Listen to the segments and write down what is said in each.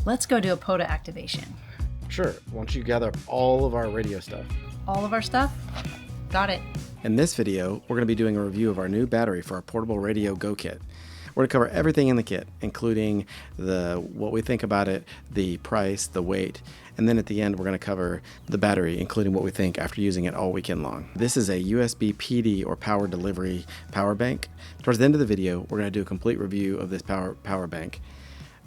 Let's go do a POTA activation. Sure. Why don't you gather up all of our radio stuff? All of our stuff? Got it. In this video, we're going to be doing a review of our new battery for our portable radio Go Kit. We're going to cover everything in the kit, including what we think about it, the price, the weight, and then at the end we're going to cover the battery, including what we think after using it all weekend long. This is a USB PD or power delivery power bank. Towards the end of the video, we're going to do a complete review of this power bank.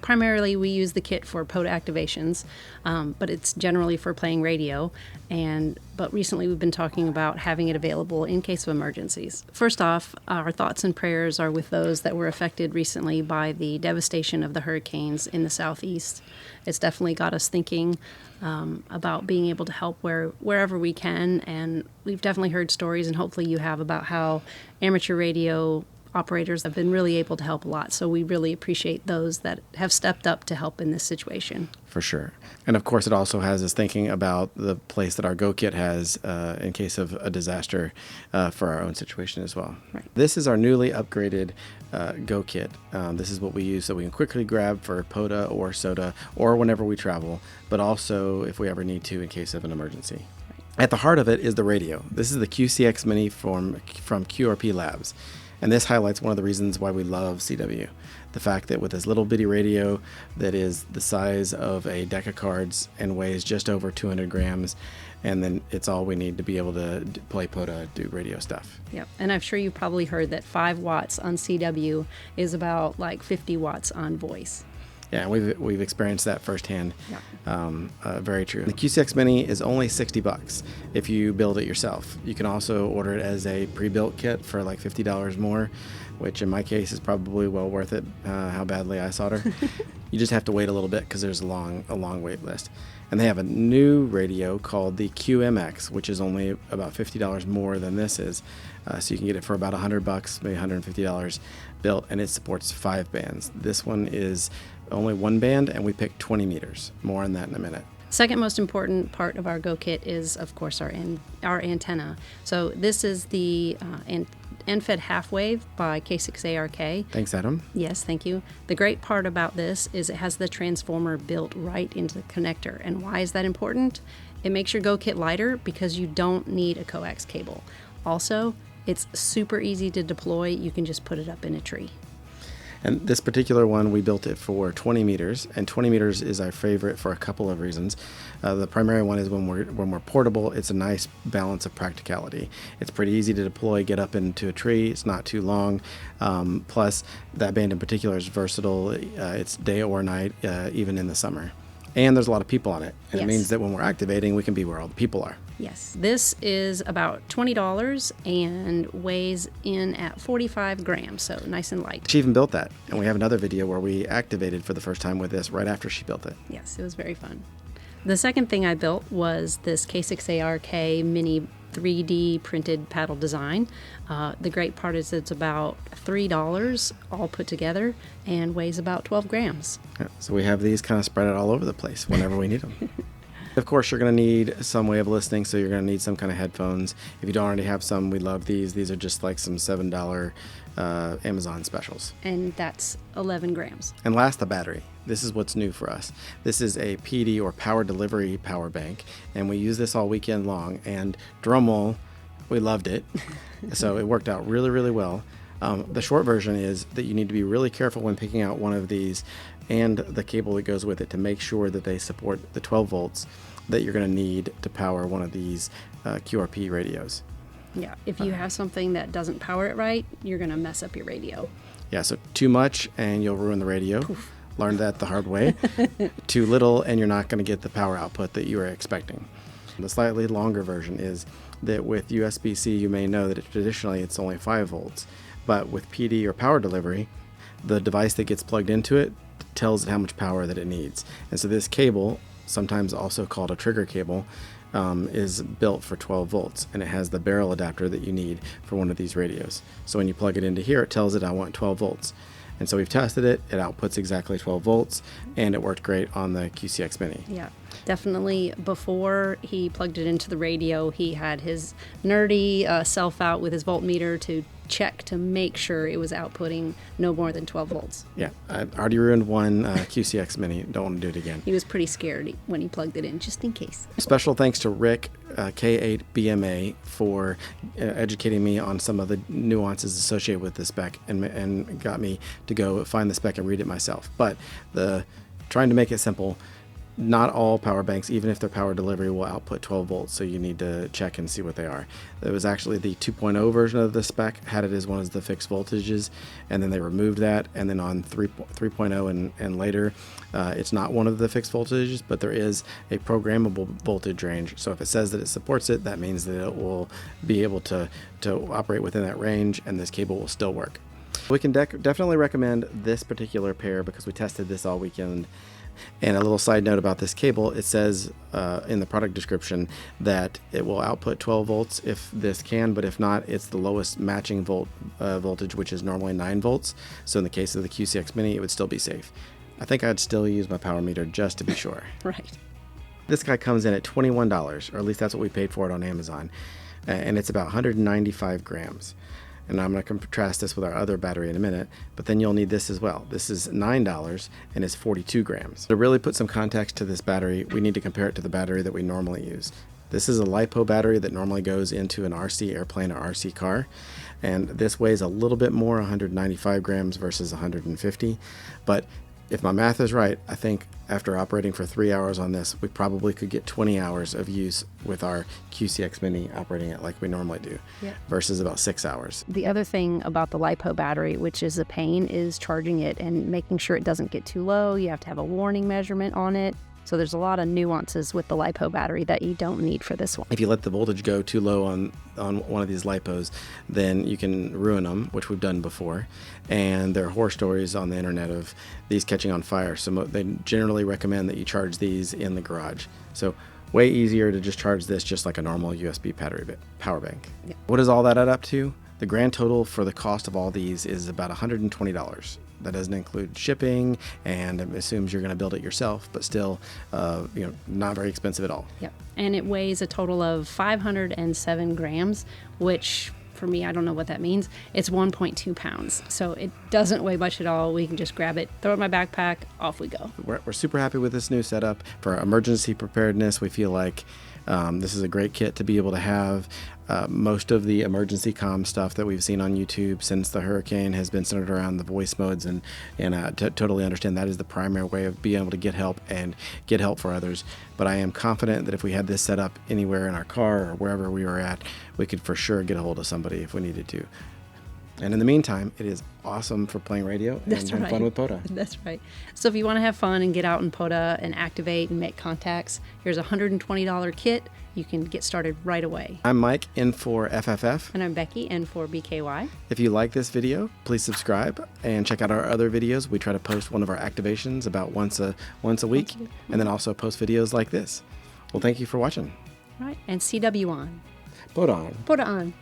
Primarily, we use the kit for POTA activations, but it's generally for playing radio. But recently, we've been talking about having it available in case of emergencies. First off, our thoughts and prayers are with those that were affected recently by the devastation of the hurricanes in the southeast. It's definitely got us thinking about being able to help wherever we can, and we've definitely heard stories, and hopefully you have, about how amateur radio operators have been really able to help a lot. So we really appreciate those that have stepped up to help in this situation. For sure. And of course, it also has us thinking about the place that our Go Kit has in case of a disaster for our own situation as well. Right. This is our newly upgraded Go Kit. This is what we use so we can quickly grab for POTA or SOTA or whenever we travel, but also if we ever need to in case of an emergency. Right. At the heart of it is the radio. This is the QCX Mini from QRP Labs. And this highlights one of the reasons why we love CW. The fact that with this little bitty radio that is the size of a deck of cards and weighs just over 200 grams, and then it's all we need to be able to play POTA, do radio stuff. Yep, and I'm sure you've probably heard that 5 watts on CW is about like 50 watts on voice. Yeah, we've experienced that firsthand. Yeah. Very true. The QCX Mini is only $60 if you build it yourself. You can also order it as a pre-built kit for like $50 more, which in my case is probably well worth it, how badly I solder. You just have to wait a little bit because there's a long wait list. And they have a new radio called the QMX, which is only about $50 more than this is. So you can get it for about $100, maybe $150 built, and it supports 5 bands. This one is only 1 band, and we picked 20 meters. More on that in a minute. Second most important part of our Go Kit is, of course, our antenna. So this is the end-fed half wave by K6ARK. Thanks, Adam. Yes, thank you. The great part about this is it has the transformer built right into the connector. And why is that important? It makes your Go Kit lighter because you don't need a coax cable. Also, it's super easy to deploy. You can just put it up in a tree. And this particular one, we built it for 20 meters, and 20 meters is our favorite for a couple of reasons. The primary one is when we're portable, it's a nice balance of practicality. It's pretty easy to deploy, get up into a tree. It's not too long. Plus, that band in particular is versatile. It's day or night, even in the summer. And there's a lot of people on it. And It means that when we're activating, we can be where all the people are. Yes. This is about $20 and weighs in at 45 grams, so nice and light. She even built that. And we have another video where we activated for the first time with this right after she built it. Yes, it was very fun. The second thing I built was this K6ARK Mini 3D printed paddle design. The great part is it's about $3 all put together and weighs about 12 grams. Yeah, so we have these kind of spread out all over the place whenever we need them. Of course, you're going to need some way of listening, so you're going to need some kind of headphones. If you don't already have some, we love these. These are just like some $7 Amazon specials. And that's 11 grams. And last, the battery. This is what's new for us. This is a PD or power delivery power bank, and we use this all weekend long. And drum roll, we loved it. So it worked out really, really well. The short version is that you need to be really careful when picking out one of these and the cable that goes with it to make sure that they support the 12 volts that you're going to need to power one of these QRP radios. Yeah, if you have something that doesn't power it right, you're going to mess up your radio. Yeah, so too much and you'll ruin the radio. Poof. Learned that the hard way. Too little and you're not going to get the power output that you were expecting. The slightly longer version is that with USB-C, you may know that traditionally it's only 5 volts. But with PD or power delivery, the device that gets plugged into it tells it how much power that it needs. And so this cable, sometimes also called a trigger cable, is built for 12 volts, and it has the barrel adapter that you need for one of these radios. So when you plug it into here, it tells it I want 12 volts. And so we've tested it. It outputs exactly 12 volts, and it worked great on the QCX Mini. Yeah. Definitely before he plugged it into the radio, he had his nerdy self out with his voltmeter to check to make sure it was outputting no more than 12 volts. Yeah, I already ruined one QCX Mini. Don't want to do it again. He was pretty scared when he plugged it in, just in case. Special thanks to Rick, K8BMA, for educating me on some of the nuances associated with the spec and got me to go find the spec and read it myself. But trying to make it simple, not all power banks, even if their power delivery, will output 12 volts, so you need to check and see what they are. It was actually the 2.0 version of the spec had it as one of the fixed voltages, and then they removed that, and then on 3.0 and later, it's not one of the fixed voltages, but there is a programmable voltage range. So if it says that it supports it, that means that it will be able to operate within that range, and this cable will still work. We can definitely recommend this particular pair because we tested this all weekend. And a little side note about this cable, it says in the product description that it will output 12 volts if this can, but if not, it's the lowest matching voltage, which is normally 9 volts. So in the case of the QCX Mini, it would still be safe. I think I'd still use my power meter just to be sure. Right. This guy comes in at $21, or at least that's what we paid for it on Amazon, and it's about 195 grams. And I'm going to contrast this with our other battery in a minute, but then you'll need this as well. This is $9 and is 42 grams. To really put some context to this battery, we need to compare it to the battery that we normally use. This is a LiPo battery that normally goes into an RC airplane or RC car, and this weighs a little bit more, 195 grams versus 150, but if my math is right, I think after operating for 3 hours on this, we probably could get 20 hours of use with our QCX Mini operating it like we normally do, versus about 6 hours. The other thing about the LiPo battery, which is a pain, is charging it and making sure it doesn't get too low. You have to have a warning measurement on it. So there's a lot of nuances with the LiPo battery that you don't need for this one. If you let the voltage go too low on one of these LiPos, then you can ruin them, which we've done before. And there are horror stories on the internet of these catching on fire. So they generally recommend that you charge these in the garage. So way easier to just charge this just like a normal USB power bank. Yeah. What does all that add up to? The grand total for the cost of all these is about $120. That doesn't include shipping, and it assumes you're going to build it yourself, but still, not very expensive at all. Yep. And it weighs a total of 507 grams, which for me, I don't know what that means. It's 1.2 pounds. So it doesn't weigh much at all. We can just grab it, throw it in my backpack, off we go. We're super happy with this new setup. For emergency preparedness, we feel like this is a great kit to be able to have. Most of the emergency comm stuff that we've seen on YouTube since the hurricane has been centered around the voice modes, and totally understand that is the primary way of being able to get help and get help for others. But I am confident that if we had this set up anywhere in our car or wherever we were at, we could for sure get a hold of somebody if we needed to. And in the meantime, it is awesome for playing radio and having fun with POTA. That's right. So if you want to have fun and get out in POTA and activate and make contacts, here's a $120 kit. You can get started right away. I'm Mike, in for FFF. And I'm Becky, in for BKY. If you like this video, please subscribe and check out our other videos. We try to post one of our activations about once a week, and then also post videos like this. Well, thank you for watching. All right, and CW on. POTA on. POTA on.